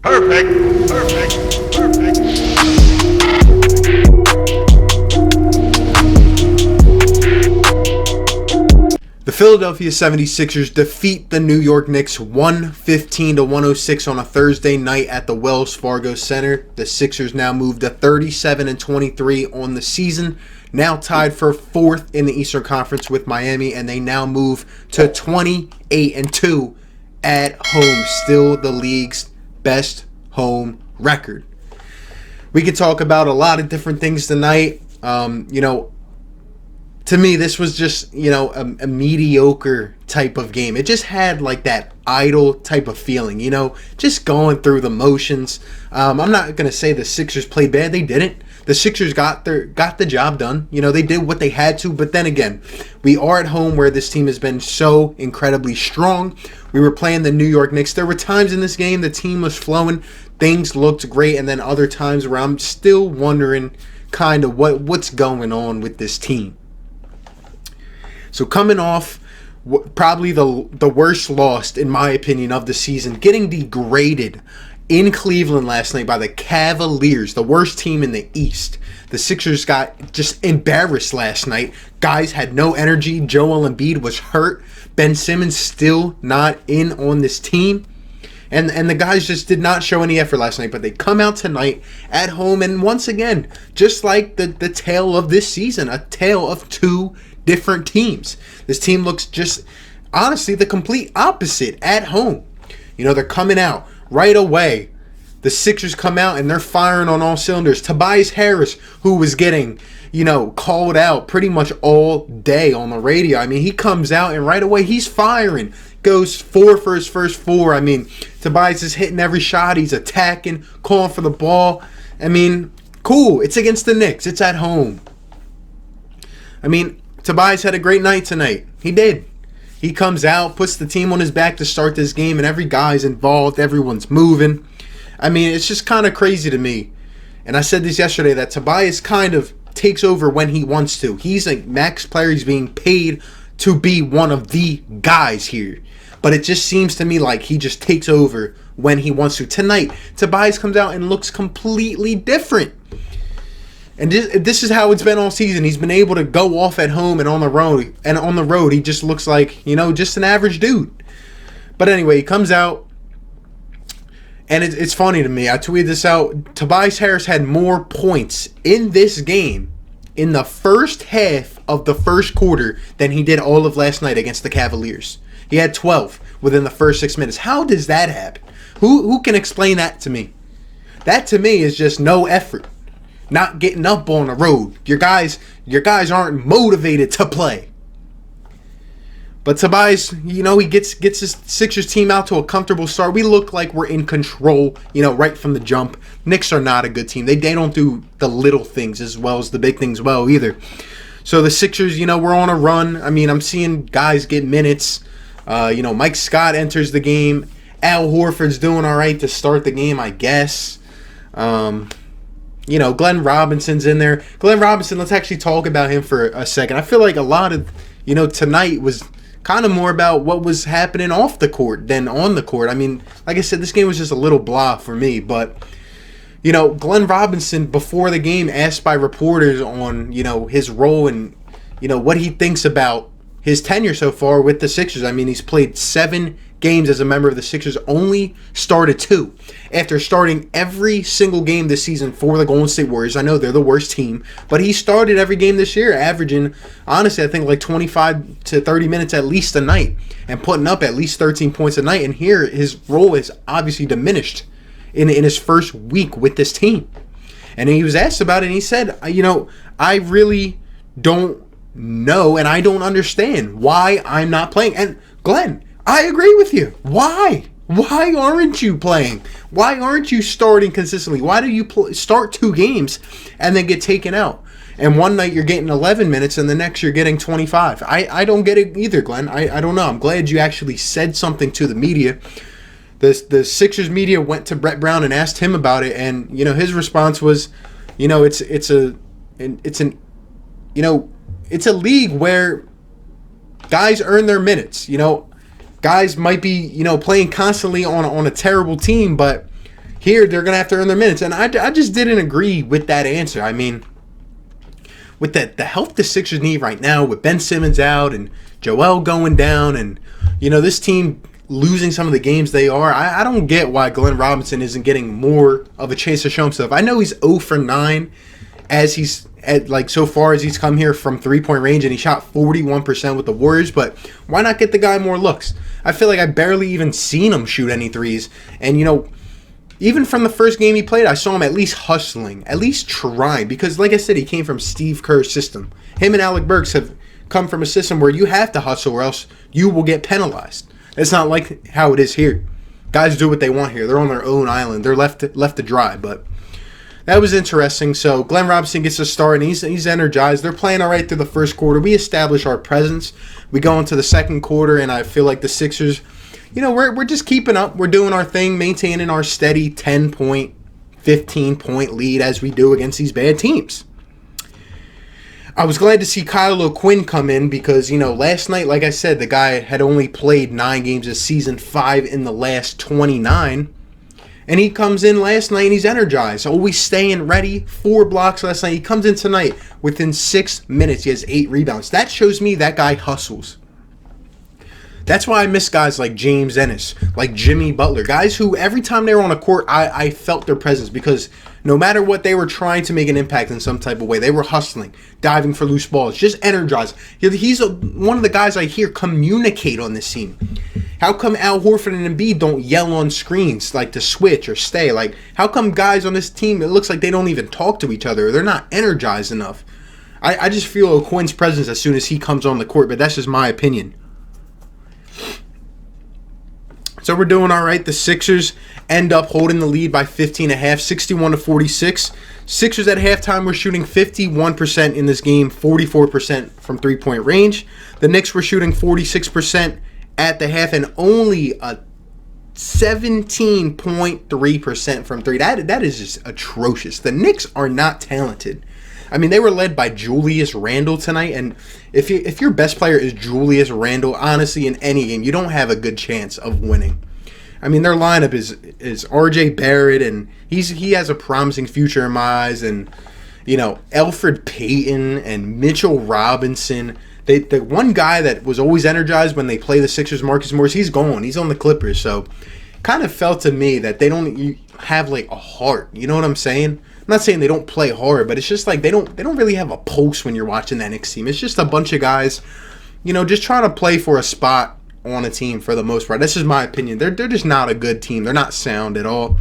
Perfect. Perfect. Perfect. The Philadelphia 76ers defeat the New York Knicks 115-106 on a Thursday night at the Wells Fargo Center. The Sixers now move to 37-23 on the season, now tied for fourth in the Eastern Conference with Miami, and they now move to 28-2 at home, still the league's best home record. We could talk about a lot of different things tonight. To me, this was just, a mediocre type of game. It just had like that idle type of feeling, just going through the motions. I'm not going to say the Sixers played bad. They didn't. The Sixers got the job done. They did what they had to. But then again, we are at home where this team has been so incredibly strong. We were playing the New York Knicks. There were times in this game the team was flowing. Things looked great. And then other times where I'm still wondering kind of what's going on with this team. So coming off probably the worst loss, in my opinion, of the season, getting degraded in Cleveland last night by the Cavaliers, the worst team in the East. The Sixers got just embarrassed last night. Guys had no energy. Joel Embiid was hurt. Ben Simmons still not in on this team. And the guys just did not show any effort last night, but they come out tonight at home, and once again, just like the tale of this season, a tale of two different teams. This team looks just, honestly, the complete opposite at home. They're coming out right away. The Sixers come out and they're firing on all cylinders. Tobias Harris, who was getting, called out pretty much all day on the radio. I mean, he comes out and right away he's firing. Goes 4 for his first 4. I mean, Tobias is hitting every shot. He's attacking, calling for the ball. I mean, cool. It's against the Knicks. It's at home. I mean, Tobias had a great night tonight. He did. He comes out, puts the team on his back to start this game, and every guy's involved. Everyone's moving. I mean, it's just kind of crazy to me. And I said this yesterday, that Tobias kind of takes over when he wants to. He's a max player. He's being paid to be one of the guys here. But it just seems to me like he just takes over when he wants to. Tonight, Tobias comes out and looks completely different. And this is how it's been all season. He's been able to go off at home and on the road. And on the road, he just looks like, just an average dude. But anyway, he comes out. And it's funny to me. I tweeted this out. Tobias Harris had more points in this game in the first half of the first quarter than he did all of last night against the Cavaliers. He had 12 within the first 6 minutes. How does that happen? Who can explain that to me? That to me is just no effort. Not getting up on the road. Your guys aren't motivated to play. But Tobias, he gets his Sixers team out to a comfortable start. We look like we're in control, right from the jump. Knicks are not a good team. They don't do the little things as well as the big things well either. So the Sixers, we're on a run. I mean, I'm seeing guys get minutes. Mike Scott enters the game. Al Horford's doing all right to start the game, I guess. Glenn Robinson's in there. Glenn Robinson, let's actually talk about him for a second. I feel like a lot of, tonight was kind of more about what was happening off the court than on the court. I mean, like I said, this game was just a little blah for me. But, Glenn Robinson, before the game, asked by reporters on, his role and, what he thinks about his tenure so far with the Sixers. I mean, he's played 7 games as a member of the Sixers, only started 2 after starting every single game this season for the Golden State Warriors. I know they're the worst team, but he started every game this year, averaging, honestly, I think like 25 to 30 minutes at least a night and putting up at least 13 points a night. And here his role is obviously diminished in his first week with this team. And he was asked about it, and he said, I really don't know and I don't understand why I'm not playing. And Glenn, I agree with you. Why? Why aren't you playing? Why aren't you starting consistently? Why do you start 2 games and then get taken out? And one night you're getting 11 minutes and the next you're getting 25. I don't get it either, Glenn. I don't know. I'm glad you actually said something to the media. The Sixers media went to Brett Brown and asked him about it, and his response was, it's a league where guys earn their minutes. Guys might be, playing constantly on a terrible team, but Here, they're going to have to earn their minutes. And I just didn't agree with that answer. I mean, with the health the Sixers need right now, with Ben Simmons out and Joel going down and, this team losing some of the games they are, I don't get why Glenn Robinson isn't getting more of a chance to show himself. I know he's 0 for 9 as he's so far as he's come here from 3-point range, and he shot 41% with the Warriors, but why not get the guy more looks? I feel like I barely even seen him shoot any threes, and even from the first game he played, I saw him at least hustling, at least trying, because like I said, he came from Steve Kerr's system. Him and Alec Burks have come from a system where you have to hustle or else you will get penalized. It's not like how it is here. Guys do what they want here. They're on their own island. They're left to dry, but that was interesting. So Glenn Robinson gets a start, and he's energized. They're playing all right through the first quarter. We establish our presence. We go into the second quarter, and I feel like the Sixers, we're just keeping up. We're doing our thing, maintaining our steady 10-point, 15-point lead as we do against these bad teams. I was glad to see Kyle O'Quinn come in because, last night, like I said, the guy had only played 9 games this season, 5 in the last 29. And he comes in last night and he's energized, always staying ready. 4 blocks last night. He comes in tonight within 6 minutes. He has 8 rebounds. That shows me that guy hustles. That's why I miss guys like James Ennis, like Jimmy Butler. Guys who every time they were on a court, I felt their presence because no matter what, they were trying to make an impact in some type of way. They were hustling, diving for loose balls, just energized. He's one of the guys I hear communicate on this team. How come Al Horford and Embiid don't yell on screens like to switch or stay? Like, how come guys on this team, it looks like they don't even talk to each other or they're not energized enough? I just feel O'Quinn's presence as soon as he comes on the court, but that's just my opinion. So we're doing all right. The Sixers end up holding the lead by 15.5, 61-46. Sixers at halftime were shooting 51% in this game, 44% from three-point range. The Knicks were shooting 46% at the half and only a 17.3% from three. That is just atrocious. The Knicks are not talented. I mean, they were led by Julius Randle tonight, and if your best player is Julius Randle, honestly, in any game, you don't have a good chance of winning. I mean, their lineup is R.J. Barrett, and he has a promising future in my eyes, and Elfrid Payton and Mitchell Robinson. The one guy that was always energized when they play the Sixers, Marcus Morris, he's gone. He's on the Clippers, so kind of felt to me that they don't have like a heart. You know what I'm saying? I'm not saying they don't play hard, but it's just like they don't really have a pulse when you're watching that Knicks team. It's just a bunch of guys, just trying to play for a spot on a team for the most part. This is my opinion. They're just not a good team. They're not sound at all.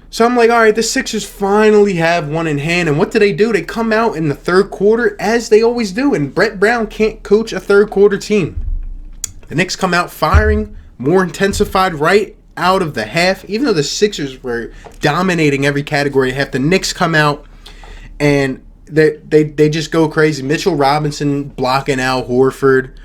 So I'm like, all right, the Sixers finally have one in hand. And what do? They come out in the third quarter as they always do. And Brett Brown can't coach a third quarter team. The Knicks come out firing, more intensified right out of the half. Even though the Sixers were dominating every category at half, the Knicks come out and they just go crazy. Mitchell Robinson blocking Al Horford.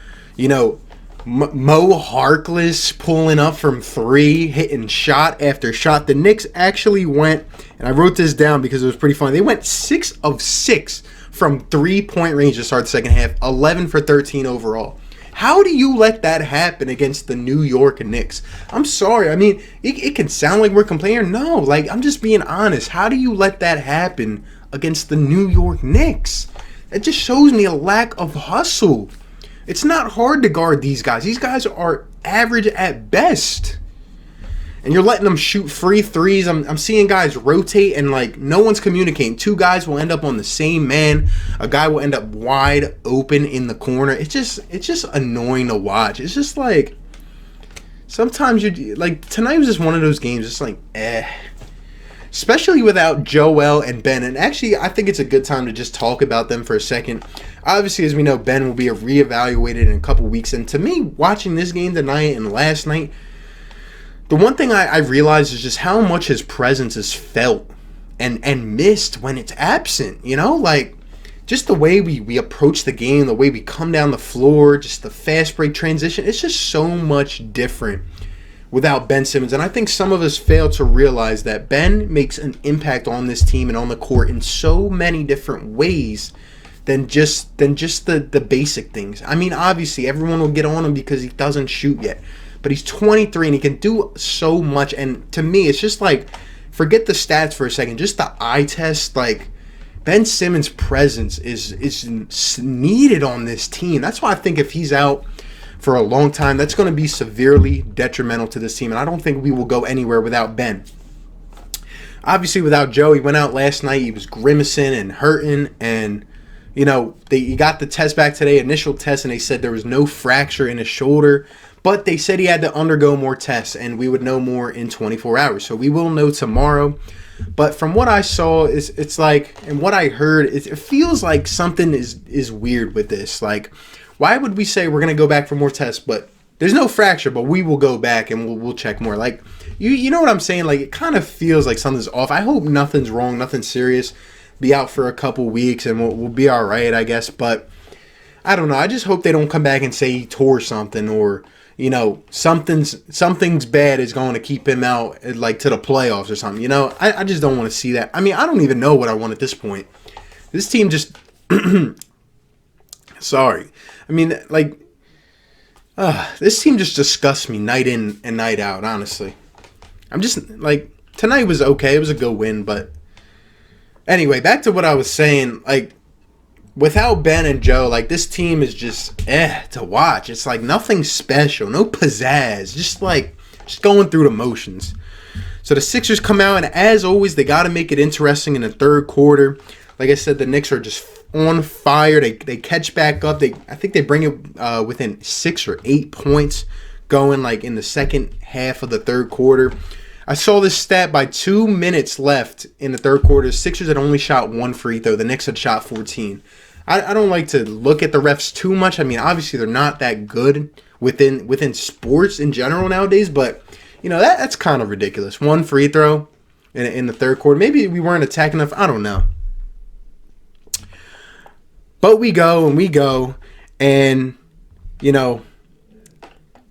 Mo Harkless pulling up from 3, hitting shot after shot. The Knicks actually went, and I wrote this down because it was pretty funny. They went 6 of 6 from 3-point range to start the second half, 11 for 13 overall. How do you let that happen against the New York Knicks? I'm sorry. I mean, it can sound like we're complaining. No, I'm just being honest. How do you let that happen against the New York Knicks? It just shows me a lack of hustle. It's not hard to guard these guys. These guys are average at best. And you're letting them shoot free threes. I'm seeing guys rotate and no one's communicating. 2 guys will end up on the same man. A guy will end up wide open in the corner. It's just annoying to watch. It's just sometimes tonight was just one of those games. It's especially without Joel and Ben. And actually, I think it's a good time to just talk about them for a second. Obviously, as we know, Ben will be reevaluated in a couple weeks. And to me, watching this game tonight and last night, the one thing I realized is just how much his presence is felt and missed when it's absent. Just the way we approach the game, the way we come down the floor, just the fast break transition. It's just so much different without Ben Simmons. And I think some of us fail to realize that Ben makes an impact on this team and on the court in so many different ways than just the basic things. I mean, obviously, everyone will get on him because he doesn't shoot yet. but he's 23 and he can do so much. And to me, it's just like, forget the stats for a second, just the eye test. Like, Ben Simmons' presence is needed on this team. That's why I think if he's out for a long time, that's going to be severely detrimental to this team. And I don't think we will go anywhere without Ben. Obviously, without Joe, he went out last night. He was grimacing and hurting. And, he got the test back today, initial test, and they said there was no fracture in his shoulder. But they said he had to undergo more tests, and we would know more in 24 hours. So we will know tomorrow. But from what I saw, it's like, and what I heard, it feels like something is weird with this. Like, why would we say we're going to go back for more tests, but there's no fracture, but we will go back and we'll check more? Like, you know what I'm saying? Like, it kind of feels like something's off. I hope nothing's wrong, nothing serious. Be out for a couple weeks and we'll be all right, I guess. But I don't know. I just hope they don't come back and say he tore something or, something's bad is going to keep him out, like, to the playoffs or something. I just don't want to see that. I mean, I don't even know what I want at this point. This team just sorry. I mean, like, this team just disgusts me night in and night out, honestly. I'm just, like, tonight was okay. It was a good win, but anyway, back to what I was saying. Like, without Ben and Joe, like, this team is just to watch. It's like nothing special, no pizzazz, just going through the motions. So the Sixers come out, and as always, they got to make it interesting in the third quarter. Like I said, the Knicks are just on fire. They catch back up. I think they bring it within 6 or 8 points going, like, in the second half of the third quarter. I saw this stat by 2 minutes left in the third quarter. The Sixers had only shot 1 free throw. The Knicks had shot 14. I don't like to look at the refs too much. I mean, obviously they're not that good within sports in general nowadays, but that's kind of ridiculous. 1 free throw in the third quarter. Maybe we weren't attacking enough. I don't know. But we go, and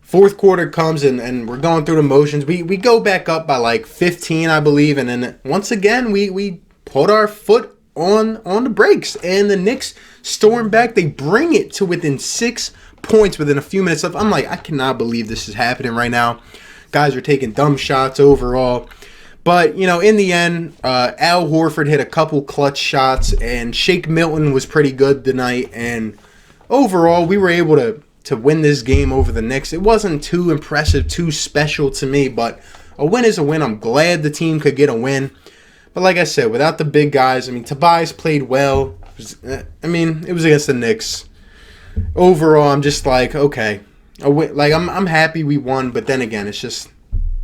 fourth quarter comes, and we're going through the motions. We go back up by like 15, I believe, and then once again we put our foot on the brakes, and the Knicks storm back. They bring it to within 6 points within a few minutes left. I'm like, I cannot believe this is happening right now. Guys are taking dumb shots overall. But, in the end, Al Horford hit a couple clutch shots, and Shake Milton was pretty good tonight. And overall, we were able to win this game over the Knicks. It wasn't too impressive, too special to me, but a win is a win. I'm glad the team could get a win. But like I said, without the big guys, I mean, Tobias played well. It was against the Knicks. Overall, I'm just like, okay. Like, I'm happy we won, but then again, it's just,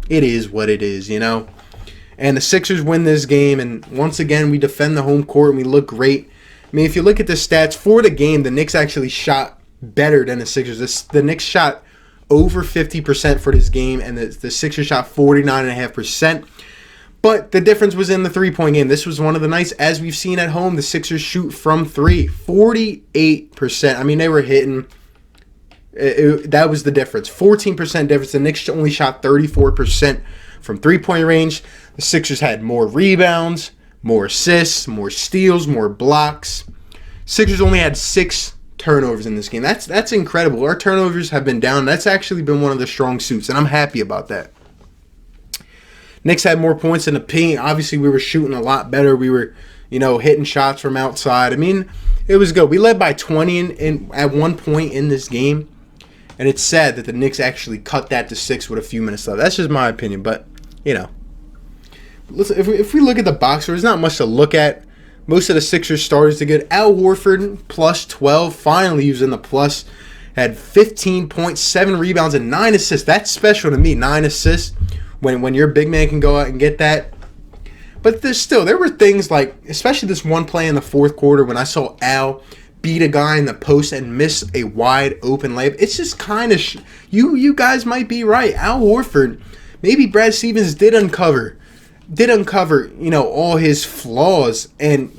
it is what it is, And the Sixers win this game, and once again, we defend the home court, and we look great. I mean, if you look at the stats for the game, the Knicks actually shot better than the Sixers. The Knicks shot over 50% for this game, and the Sixers shot 49.5%. But the difference was in the three-point game. This was one of the nights, as we've seen at home, the Sixers shoot from three. 48%. I mean, they were hitting. That was the difference. 14% difference. The Knicks only shot 34% from three-point range. The Sixers had more rebounds, more assists, more steals, more blocks. Sixers only had 6 turnovers in this game. That's incredible. Our turnovers have been down. That's actually been one of the strong suits, and I'm happy about that. Knicks had more points in the paint. Obviously, we were shooting a lot better. We were, hitting shots from outside. I mean, it was good. We led by 20 at one point in this game, and it's sad that the Knicks actually cut that to 6 with a few minutes left. That's just my opinion, but, Listen, if we look at the box score, there's not much to look at. Most of the Sixers starters are good. Al Horford, plus 12. Finally, he was in the plus. Had 15 points, 7 rebounds, and 9 assists. That's special to me, 9 assists. When your big man can go out and get that. But there were things like, especially this one play in the fourth quarter when I saw Al beat a guy in the post and miss a wide open layup. It's just kind of, you guys might be right. Al Horford, maybe Brad Stevens did uncover, all his flaws and,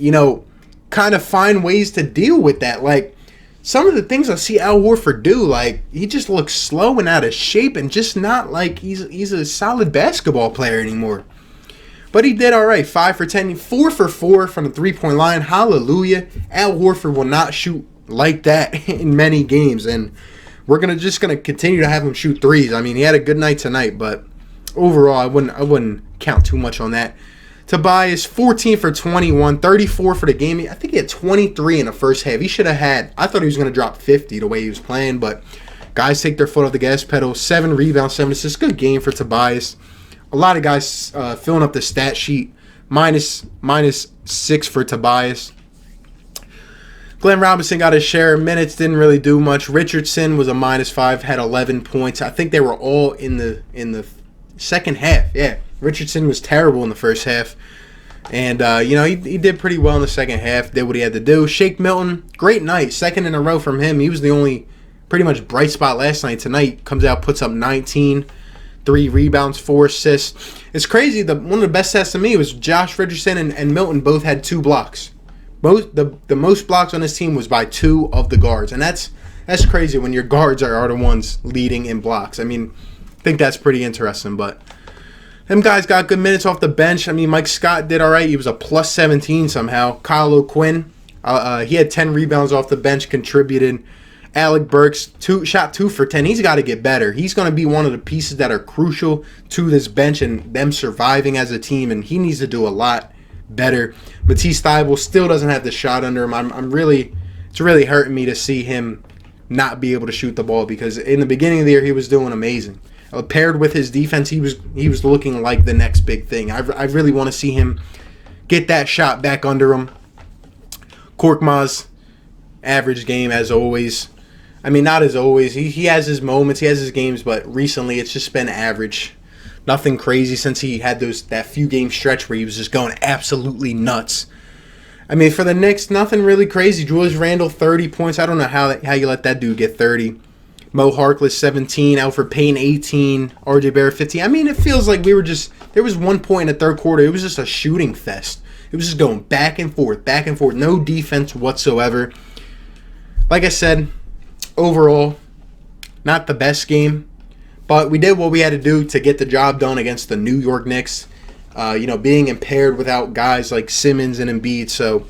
kind of find ways to deal with that. Like, some of the things I see Al Horford do, like, he just looks slow and out of shape and just not like he's a solid basketball player anymore. But he did all right. 5 for 10, 4 for 4 from the three-point line. Hallelujah. Al Horford will not shoot like that in many games. And we're just gonna continue to have him shoot threes. I mean, he had a good night tonight, but overall, I wouldn't count too much on that. Tobias, 14 for 21, 34 for the game. I think he had 23 in the first half. He should have had, I thought he was going to drop 50 the way he was playing, but guys take their foot off the gas pedal. 7 rebounds, 7 assists. Good game for Tobias. A lot of guys filling up the stat sheet. Minus 6 for Tobias. Glenn Robinson got his share of minutes, didn't really do much. Richardson was a -5, had 11 points. I think they were all in the second half. Yeah, Richardson was terrible in the first half. And, he did pretty well in the second half, did what he had to do. Shake Milton, great night. Second in a row from him. He was the only pretty much bright spot last night. Tonight, comes out, puts up 19, 3 rebounds, 4 assists. It's crazy. One of the best stats to me was Josh Richardson and Milton both had 2 blocks. The most blocks on this team was by 2 of the guards. And that's crazy when your guards are the ones leading in blocks. I mean, I think that's pretty interesting, but them guys got good minutes off the bench. I mean, Mike Scott did all right. He was a +17 somehow. Kyle O'Quinn, he had 10 rebounds off the bench, contributed. Alec Burks, shot 2 for 10. He's got to get better. He's going to be one of the pieces that are crucial to this bench and them surviving as a team, and he needs to do a lot better. Matisse Thybulle still doesn't have the shot under him. It's really hurting me to see him not be able to shoot the ball, because in the beginning of the year he was doing amazing. Paired with his defense, he was looking like the next big thing. I really want to see him get that shot back under him. Korkmaz, average game as always. I mean, not as always. He has his moments, he has his games, but recently it's just been average. Nothing crazy since he had that few game stretch where he was just going absolutely nuts. I mean, for the Knicks, nothing really crazy. Julius Randle, 30 points. I don't know how you let that dude get 30. Mo Harkless, 17. Alfred Payne, 18. RJ Barrett, 15. I mean, it feels like there was one point in the third quarter. It was just a shooting fest. It was just going back and forth. No defense whatsoever. Like I said, overall, not the best game. But we did what we had to do to get the job done against the New York Knicks. Being impaired without guys like Simmons and Embiid. So,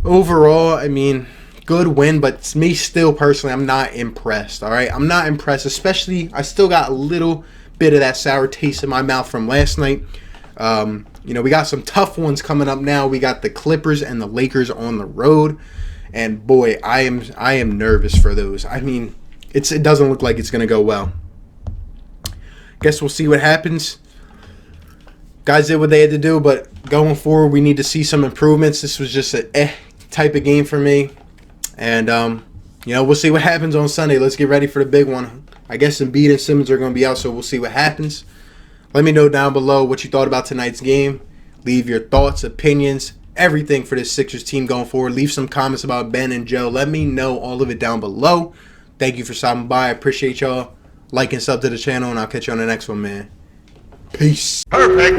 overall, I mean, good win. But me still, personally, I'm not impressed. All right? I'm not impressed. Especially, I still got a little bit of that sour taste in my mouth from last night. We got some tough ones coming up now. We got the Clippers and the Lakers on the road. And, boy, I am nervous for those. I mean, it doesn't look like it's going to go well. Guess we'll see what happens. Guys did what they had to do, but going forward, we need to see some improvements. This was just a type of game for me. And, we'll see what happens on Sunday. Let's get ready for the big one. I guess Embiid and Simmons are going to be out, so we'll see what happens. Let me know down below what you thought about tonight's game. Leave your thoughts, opinions, everything for this Sixers team going forward. Leave some comments about Ben and Joe. Let me know all of it down below. Thank you for stopping by. I appreciate y'all. Like and sub to the channel, and I'll catch you on the next one, man. Peace. Perfect.